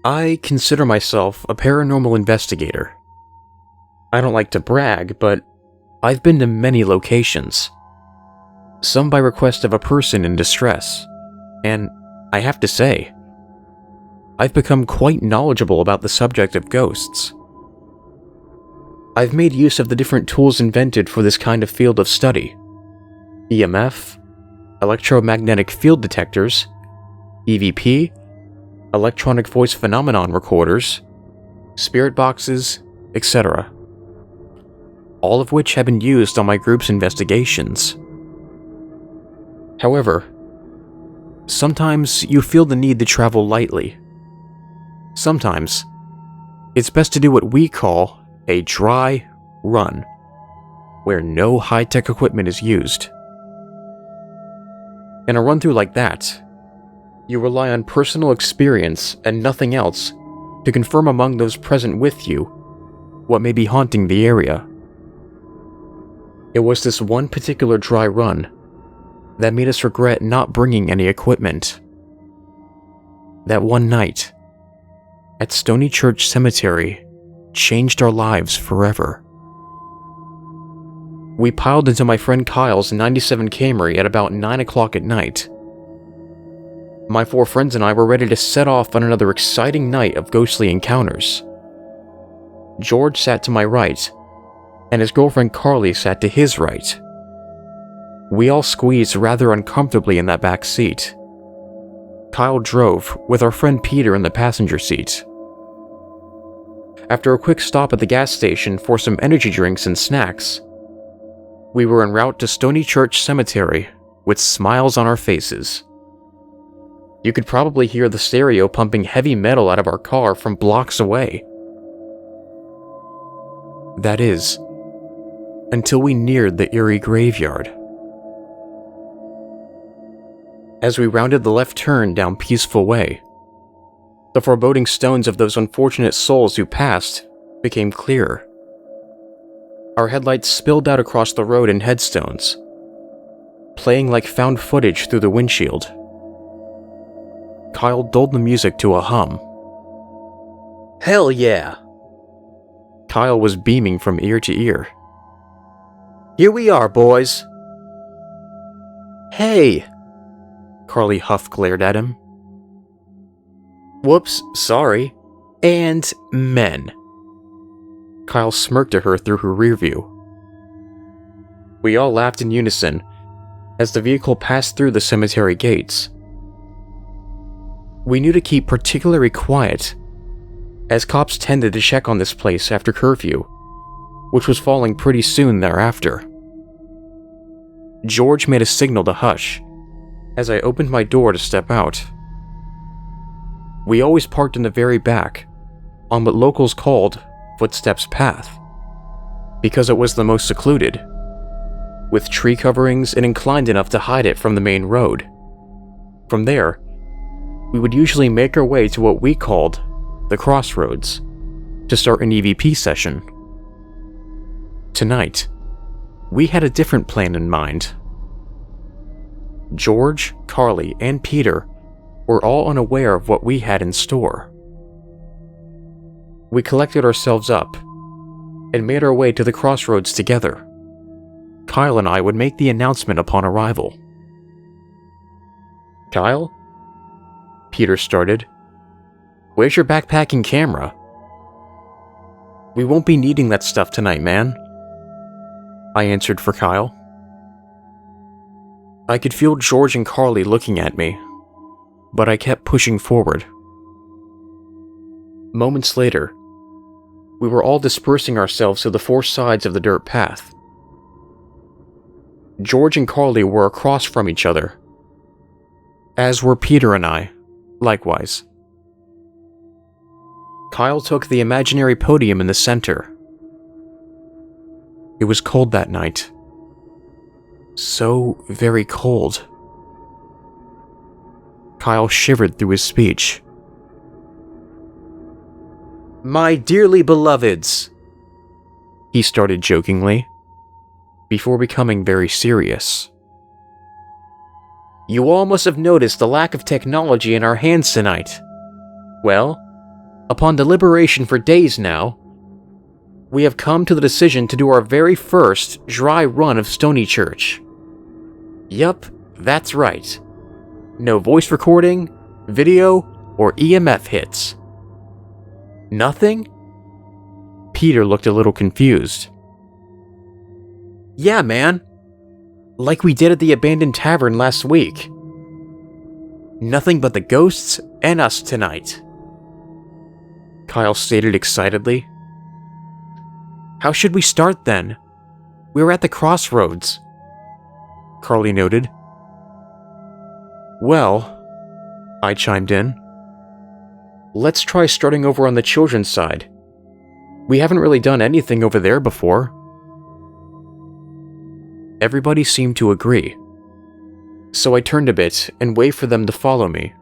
I consider myself a paranormal investigator. I don't like to brag, but I've been to many locations. Some by request of a person in distress, and I have to say, I've become quite knowledgeable about the subject of ghosts. I've made use of the different tools invented for this kind of field of study: EMF, electromagnetic field detectors, EVP, electronic voice phenomenon recorders, spirit boxes, etc. All of which have been used on my group's investigations. However, sometimes you feel the need to travel lightly. Sometimes, it's best to do what we call a dry run, where no high-tech equipment is used. In a run-through like that, you rely on personal experience and nothing else to confirm among those present with you what may be haunting the area. It was this one particular dry run that made us regret not bringing any equipment. That one night at Stony Church Cemetery changed our lives forever. We piled into my friend Kyle's 97 Camry at about 9 o'clock at night. My 4 friends and I were ready to set off on another exciting night of ghostly encounters. George sat to my right, and his girlfriend Carly sat to his right. We all squeezed rather uncomfortably in that back seat. Kyle drove, with our friend Peter in the passenger seat. After a quick stop at the gas station for some energy drinks and snacks, we were en route to Stony Church Cemetery with smiles on our faces. You could probably hear the stereo pumping heavy metal out of our car from blocks away. That is, until we neared the eerie graveyard. As we rounded the left turn down Peaceful Way, the foreboding stones of those unfortunate souls who passed became clearer. Our headlights spilled out across the road in headstones, playing like found footage through the windshield. Kyle dulled the music to a hum. Hell yeah! Kyle was beaming from ear to ear. Here we are, boys. Hey! Carly Huff glared at him. Whoops, sorry. And men. Kyle smirked at her through her rear view. We all laughed in unison as the vehicle passed through the cemetery gates. We knew to keep particularly quiet, as cops tended to check on this place after curfew, which was falling pretty soon thereafter. George made a signal to hush as I opened my door to step out. We always parked in the very back, on what locals called Footsteps Path, because it was the most secluded, with tree coverings and inclined enough to hide it from the main road. From there, we would usually make our way to what we called the Crossroads to start an EVP session. Tonight, we had a different plan in mind. George, Carly, and Peter were all unaware of what we had in store. We collected ourselves up and made our way to the crossroads together. Kyle and I would make the announcement upon arrival. Kyle? Peter started. Where's your backpack and camera? We won't be needing that stuff tonight, man. I answered for Kyle. I could feel George and Carly looking at me, but I kept pushing forward. Moments later, we were all dispersing ourselves to the 4 sides of the dirt path. George and Carly were across from each other, as were Peter and I, likewise. Kyle took the imaginary podium in the center. It was cold that night. So very cold. Kyle shivered through his speech. My dearly beloveds, he started jokingly, before becoming very serious. You all must have noticed the lack of technology in our hands tonight. Well, Upon deliberation for days now, we have come to the decision to do our very first dry run of Stony Church. Yup, that's right. No voice recording, video, or EMF hits. Nothing? Peter looked a little confused. Yeah, man. Like we did at the abandoned tavern last week. Nothing but the ghosts and us tonight, Kyle stated excitedly. How should we start then? We were at the crossroads, Carly noted. Well, I chimed in. Let's try starting over on the children's side. We haven't really done anything over there before. Everybody seemed to agree, so I turned a bit and waved for them to follow me.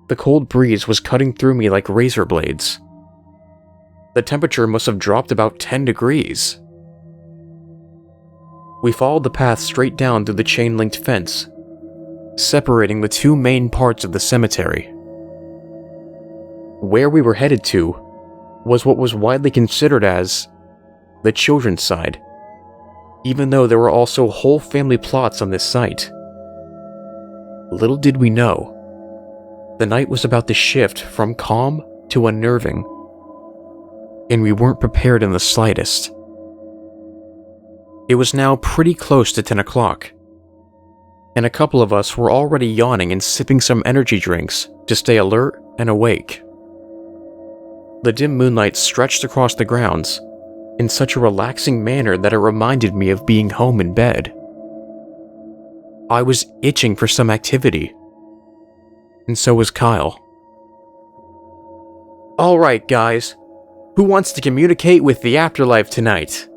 The cold breeze was cutting through me like razor blades. The temperature must have dropped about 10 degrees. We followed the path straight down through the chain-linked fence, separating the two main parts of the cemetery. Where we were headed to was what was widely considered as the children's side, even though there were also whole family plots on this site. Little did we know, the night was about to shift from calm to unnerving, and we weren't prepared in the slightest. It was now pretty close to 10 o'clock, and a couple of us were already yawning and sipping some energy drinks to stay alert and awake. The dim moonlight stretched across the grounds in such a relaxing manner that it reminded me of being home in bed. I was itching for some activity, and so was Kyle. All right, guys, who wants to communicate with the afterlife tonight?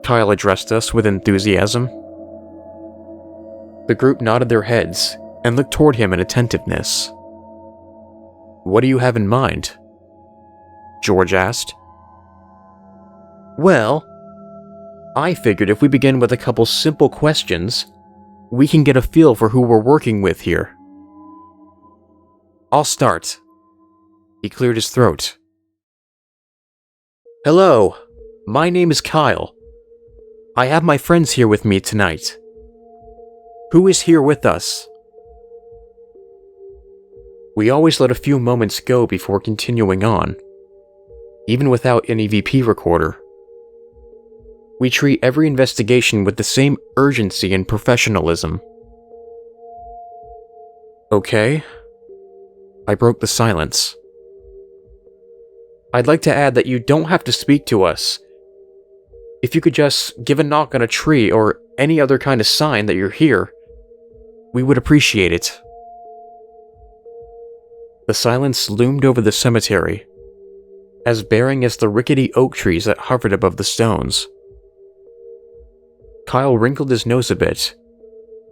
Kyle addressed us with enthusiasm. The group nodded their heads and looked toward him in attentiveness. What do you have in mind? George asked. Well, I figured if we begin with a couple simple questions, we can get a feel for who we're working with here. I'll start. He cleared his throat. Hello, my name is Kyle. I have my friends here with me tonight. Who is here with us? We always let a few moments go before continuing on, even without an EVP recorder. We treat every investigation with the same urgency and professionalism. Okay. I broke the silence. I'd like to add that you don't have to speak to us. If you could just give a knock on a tree or any other kind of sign that you're here, we would appreciate it. The silence loomed over the cemetery, as barren as the rickety oak trees that hovered above the stones. Kyle wrinkled his nose a bit,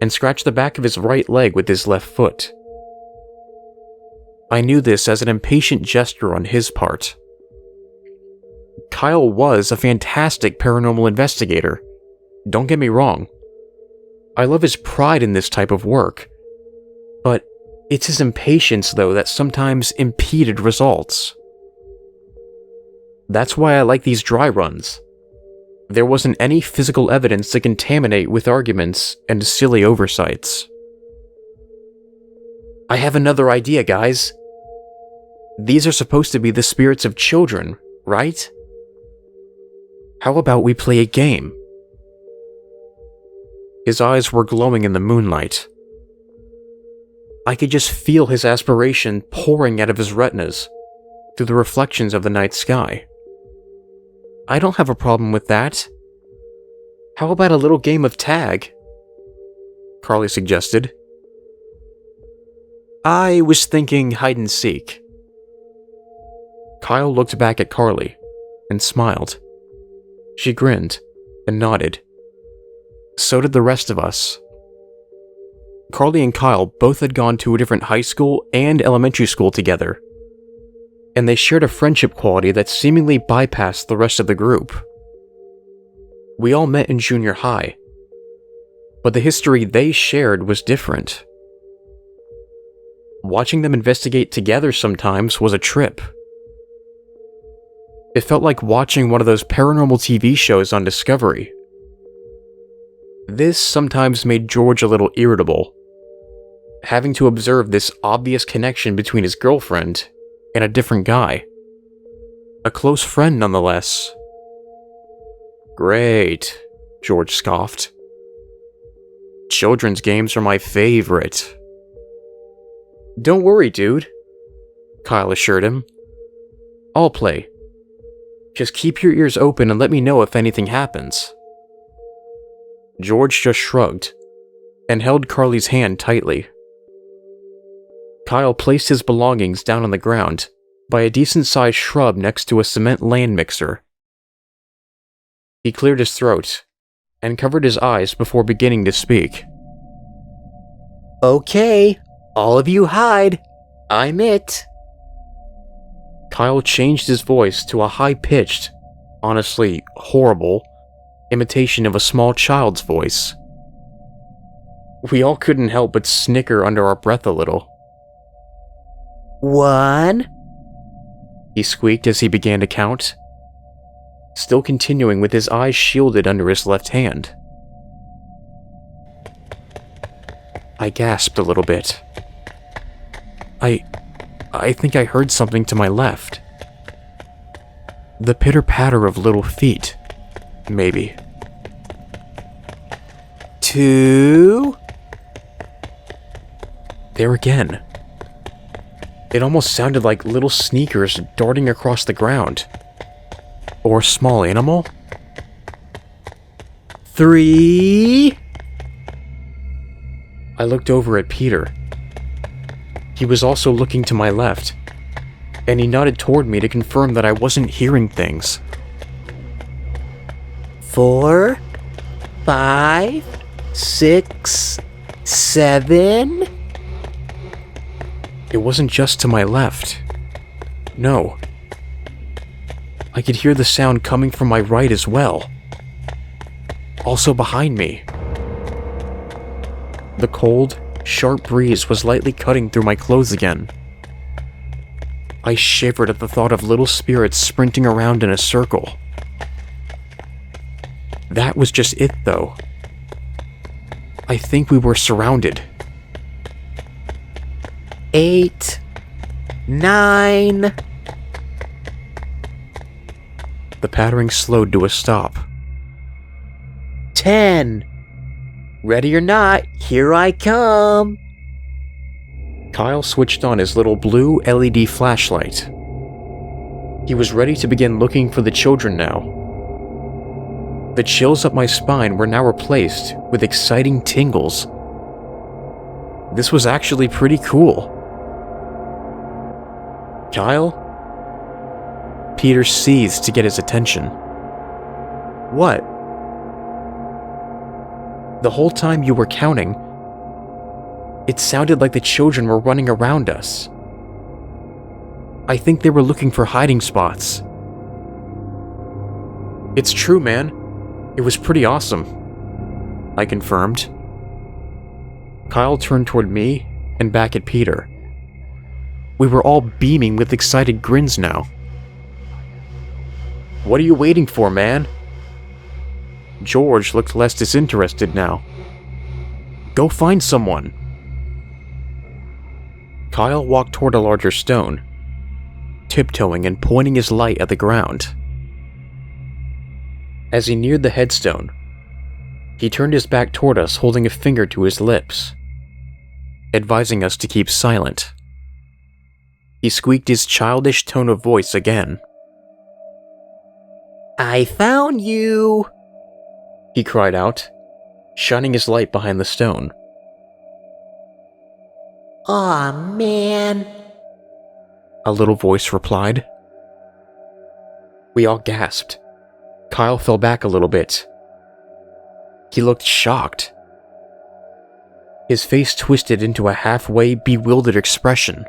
and scratched the back of his right leg with his left foot. I knew this as an impatient gesture on his part. Kyle was a fantastic paranormal investigator, don't get me wrong. I love his pride in this type of work, but it's his impatience, though, that sometimes impeded results. That's why I like these dry runs. There wasn't any physical evidence to contaminate with arguments and silly oversights. I have another idea, guys. These are supposed to be the spirits of children, right? How about we play a game? His eyes were glowing in the moonlight. I could just feel his aspiration pouring out of his retinas through the reflections of the night sky. I don't have a problem with that. How about a little game of tag? Carly suggested. I was thinking hide and seek. Kyle looked back at Carly and smiled. She grinned and nodded. So did the rest of us. Carly and Kyle both had gone to a different high school and elementary school together, and they shared a friendship quality that seemingly bypassed the rest of the group. We all met in junior high, but the history they shared was different. watching them investigate together sometimes was a trip. It felt like watching one of those paranormal TV shows on Discovery. This sometimes made George a little irritable, having to observe this obvious connection between his girlfriend and a different guy. A close friend nonetheless. Great, George scoffed. Children's games are my favorite. Don't worry, dude, Kyle assured him. I'll play. Just keep your ears open and let me know if anything happens. George just shrugged and held Carly's hand tightly. Kyle placed his belongings down on the ground by a decent-sized shrub next to a cement land mixer. He cleared his throat and covered his eyes before beginning to speak. Okay, all of you hide. I'm it. Kyle changed his voice to a high-pitched, honestly horrible, imitation of a small child's voice. We all couldn't help but snicker under our breath a little. 1, he squeaked as he began to count, still continuing with his eyes shielded under his left hand. I gasped a little bit. I think I heard something to my left. The pitter-patter of little feet, maybe. 2. There again. It almost sounded like little sneakers darting across the ground. Or a small animal. 3. I looked over at Peter. He was also looking to my left, and he nodded toward me to confirm that I wasn't hearing things. 4, 5, 6, 7. It wasn't just to my left. No. I could hear the sound coming from my right as well. Also behind me. The cold, sharp breeze was lightly cutting through my clothes again. I shivered at the thought of little spirits sprinting around in a circle. That was just it, though. I think we were surrounded. 8, 9. The pattering slowed to a stop. 10. Ready or not, here I come. Kyle switched on his little blue LED flashlight. He was ready to begin looking for the children now. The chills up my spine were now replaced with exciting tingles. This was actually pretty cool. Kyle? Peter seized to get his attention. What? The whole time you were counting, it sounded like the children were running around us. I think they were looking for hiding spots. It's true, man. It was pretty awesome, I confirmed. Kyle turned toward me and back at Peter. We were all beaming with excited grins now. What are you waiting for, man? George looked less disinterested now. Go find someone. Kyle walked toward a larger stone, tiptoeing and pointing his light at the ground. As he neared the headstone, he turned his back toward us, holding a finger to his lips, advising us to keep silent. He squeaked his childish tone of voice again. I found you, he cried out, shining his light behind the stone. Aw, man, a little voice replied. We all gasped. Kyle fell back a little bit. He looked shocked. His face twisted into a halfway bewildered expression.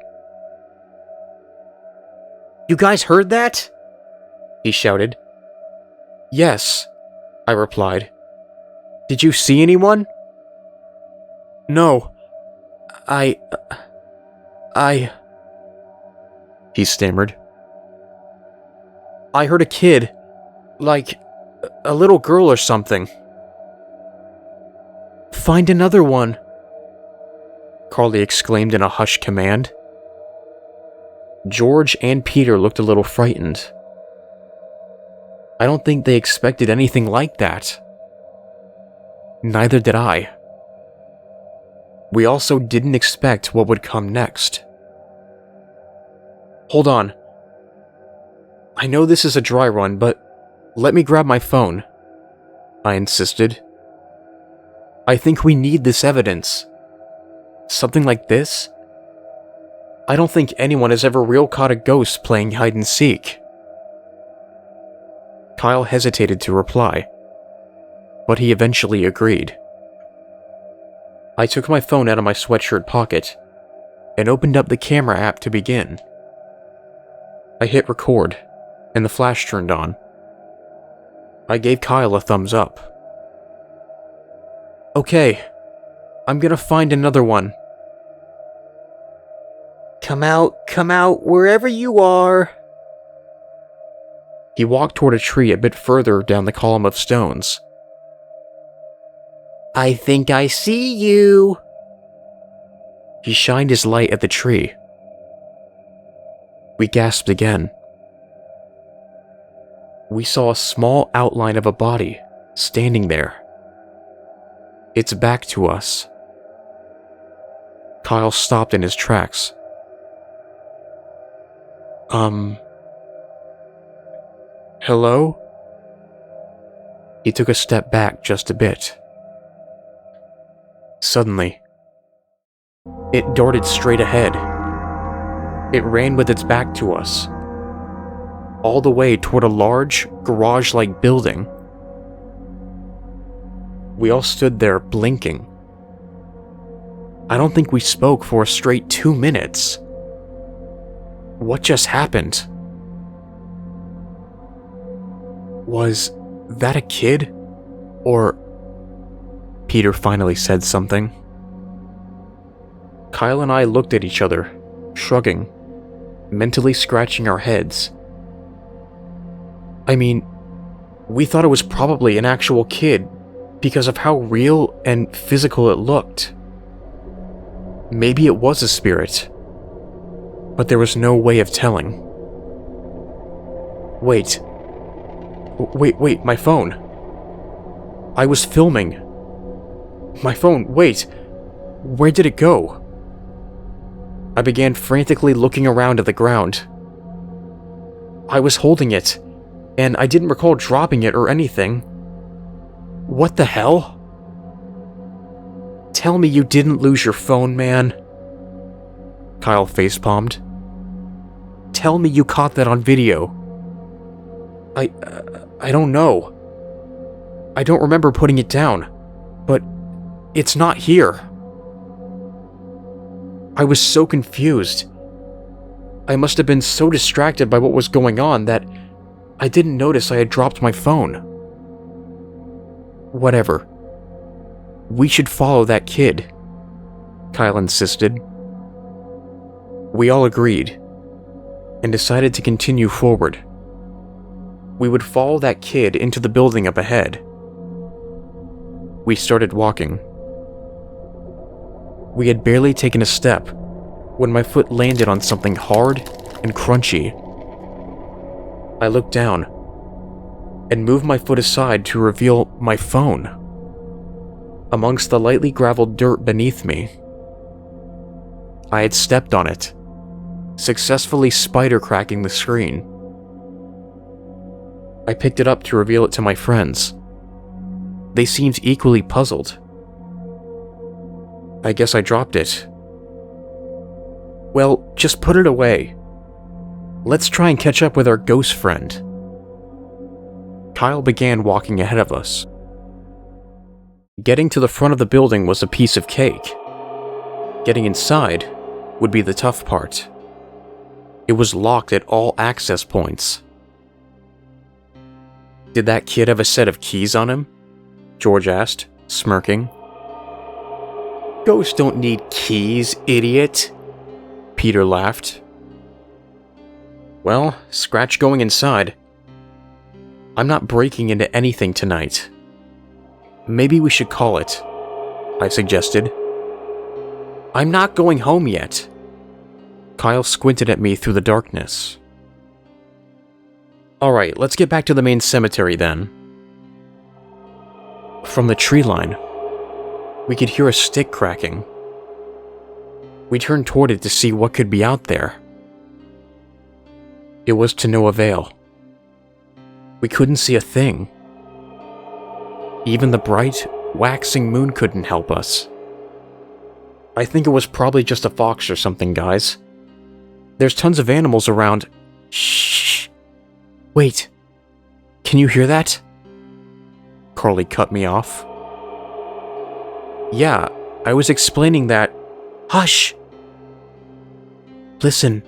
You guys heard that? He shouted. Yes, I replied. Did you see anyone? No. I He stammered. I heard a kid, like a little girl or something. Find another one, Carly exclaimed in a hushed command. George and Peter looked a little frightened. I don't think they expected anything like that. Neither did I. We also didn't expect what would come next. Hold on. I know this is a dry run, but let me grab my phone, I insisted. I think we need this evidence. Something like this? I don't think anyone has ever real caught a ghost playing hide and seek. Kyle hesitated to reply, but he eventually agreed. I took my phone out of my sweatshirt pocket and opened up the camera app to begin. I hit record, and the flash turned on. I gave Kyle a thumbs up. Okay, I'm gonna find another one. Come out, wherever you are. He walked toward a tree a bit further down the column of stones. I think I see you. He shined his light at the tree. We gasped again. We saw a small outline of a body standing there. It's back to us. Kyle stopped in his tracks. Hello? He took a step back just a bit. Suddenly, it darted straight ahead. It ran with its back to us, all the way toward a large, garage-like building. We all stood there blinking. I don't think we spoke for a straight 2 minutes. What just happened? Was that a kid? Or... Peter finally said something. Kyle and I looked at each other, shrugging, mentally scratching our heads. I mean, we thought it was probably an actual kid because of how real and physical it looked. Maybe it was a spirit, but there was no way of telling. Wait, my phone. I was filming. My phone, wait, where did it go? I began frantically looking around at the ground. I was holding it, and I didn't recall dropping it or anything. What the hell? Tell me you didn't lose your phone, man. Kyle facepalmed. Tell me you caught that on video. I don't know. I don't remember putting it down, but it's not here. I was so confused. I must have been so distracted by what was going on that I didn't notice I had dropped my phone. Whatever. We should follow that kid, Kyle insisted. We all agreed, and decided to continue forward. We would follow that kid into the building up ahead. We started walking. We had barely taken a step when my foot landed on something hard and crunchy. I looked down and moved my foot aside to reveal my phone amongst the lightly graveled dirt beneath me. I had stepped on it, successfully spider-cracking the screen. I picked it up to reveal it to my friends. They seemed equally puzzled. I guess I dropped it. Well, just put it away. Let's try and catch up with our ghost friend. Kyle began walking ahead of us. Getting to the front of the building was a piece of cake. Getting inside would be the tough part. It was locked at all access points. Did that kid have a set of keys on him? George asked, smirking. Ghosts don't need keys, idiot. Peter laughed. Well, scratch going inside. I'm not breaking into anything tonight. Maybe we should call it, I suggested. I'm not going home yet. Kyle squinted at me through the darkness. Alright, let's get back to the main cemetery then. From the tree line, we could hear a stick cracking. We turned toward it to see what could be out there. It was to no avail. We couldn't see a thing. Even the bright, waxing moon couldn't help us. I think it was probably just a fox or something, guys. There's tons of animals around. Shh. Wait. Can you hear that? Carly cut me off. Yeah, I was explaining that. Hush! Listen.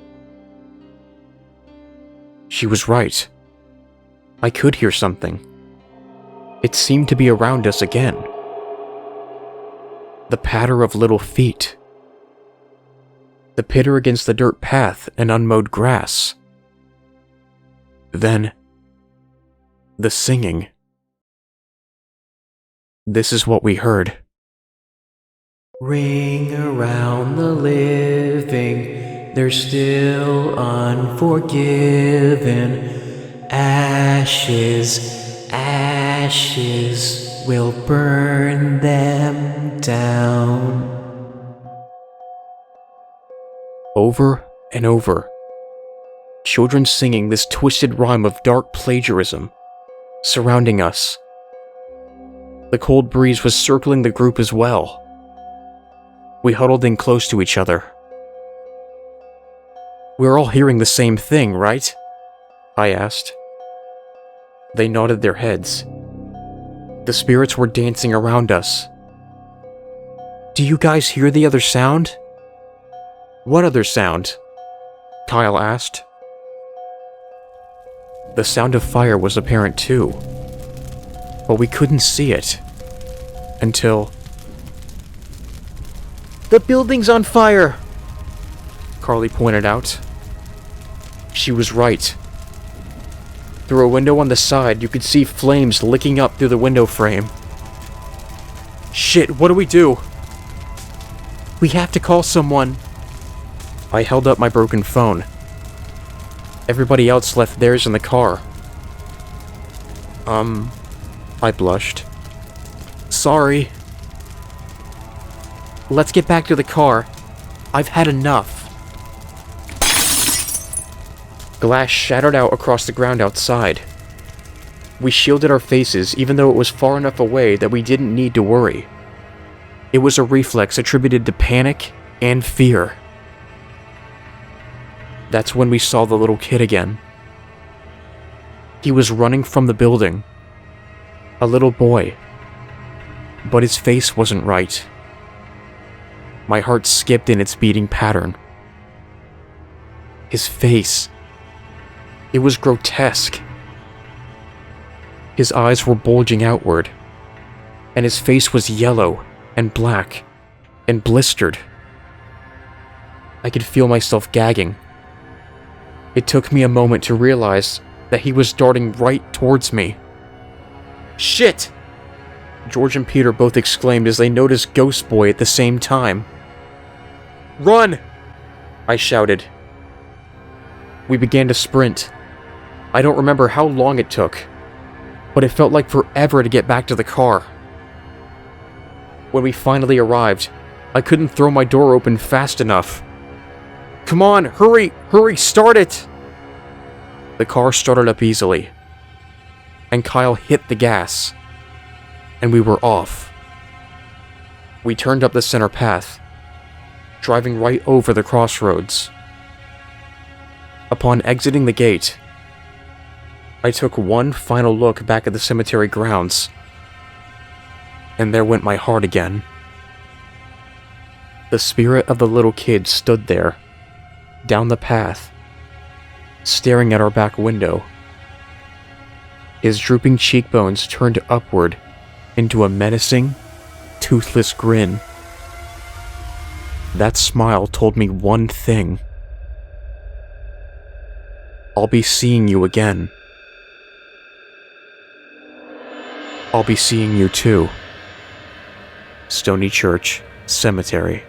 She was right. I could hear something. It seemed to be around us again. The patter of little feet. The pitter against the dirt path and unmowed grass. Then, the singing. This is what we heard. Ring around the living, they're still unforgiven. Ashes, ashes will burn them down. Over and over, children singing this twisted rhyme of dark plagiarism, surrounding us. The cold breeze was circling the group as well. We huddled in close to each other. We're all hearing the same thing, right? I asked. They nodded their heads. The spirits were dancing around us. Do you guys hear the other sound? What other sound? Kyle asked. The sound of fire was apparent too, but we couldn't see it until... The building's on fire! Carly pointed out. She was right. Through a window on the side, you could see flames licking up through the window frame. Shit, what do we do? We have to call someone. I held up my broken phone. Everybody else left theirs in the car. I blushed. Sorry. Let's get back to the car. I've had enough. Glass shattered out across the ground outside. We shielded our faces even though it was far enough away that we didn't need to worry. It was a reflex attributed to panic and fear. That's when we saw the little kid again. He was running from the building. A little boy. But his face wasn't right. My heart skipped in its beating pattern. His face. It was grotesque. His eyes were bulging outward, and his face was yellow and black and blistered. I could feel myself gagging. It took me a moment to realize that he was darting right towards me. Shit! George and Peter both exclaimed as they noticed Ghost Boy at the same time. Run! I shouted. We began to sprint. I don't remember how long it took, but it felt like forever to get back to the car. When we finally arrived, I couldn't throw my door open fast enough. Come on, hurry, hurry, start it! The car started up easily, and Kyle hit the gas, and we were off. We turned up the center path, driving right over the crossroads. Upon exiting the gate, I took one final look back at the cemetery grounds, and there went my heart again. The spirit of the little kid stood there, down the path, staring at our back window. His drooping cheekbones turned upward into a menacing, toothless grin. That smile told me one thing. I'll be seeing you again. I'll be seeing you too. Stony Church Cemetery.